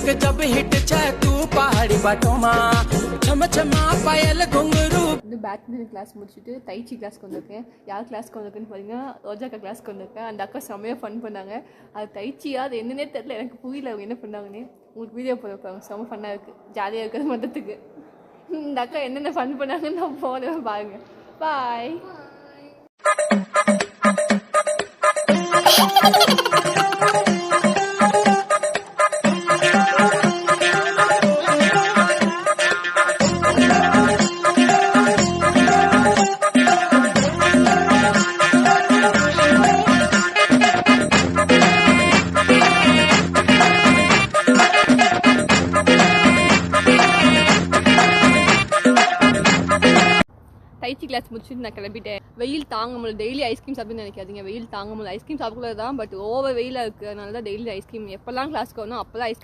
तक जब हिट चाहे तू पहाड़ी बाटों मा छम छमा पायल घुंघरू இன்னும் பேட்மிண்டன் கிளாஸ் முடிச்சுட்டு தைச்சி கிளாஸ்க்கு வந்திருக்கேன். யார் கிளாஸ்க்கு வந்திருக்குன்னு பார்த்தீங்கன்னா ரோஜாக்கா கிளாஸ்க்கு வந்திருக்கேன். அந்த அக்கா செம்மையாக ஃபன் பண்ணாங்க. அது தைச்சியா அது என்னன்னே தெரியல, எனக்கு புரியல அவங்க என்ன பண்ணாங்கன்னு. உங்களுக்கு வீடியோ போடுவாங்க, செம்ம ஃபன்னாக இருக்குது, ஜாலியாக இருக்கிறது மொத்தத்துக்கு. இந்த அக்கா என்னென்ன ஃபன் பண்ணாங்கன்னு நான் போடுவேன் பாருங்க. பாய். தைச்சி கிளாஸ் முடிச்சுட்டு நான் கிளம்பிட்டேன். வெயில் தாங்க முடியல, டெய்லி ஐஸ்கிரீம் சாப்பிட்டு நினைக்காதீங்க, வெயில் தாங்க முடியல. ஐஸ்கிரீம் சாப்பிடக்கூடாது தான், பட் ஓவர் வெயிலாக இருக்குது, அதனால தான் டெய்லி ஐஸ்கிரீம் எப்போல்லாம் கிளாஸ்க்கு வரணும் அப்போல்லாம் ஐஸ்கிரீம்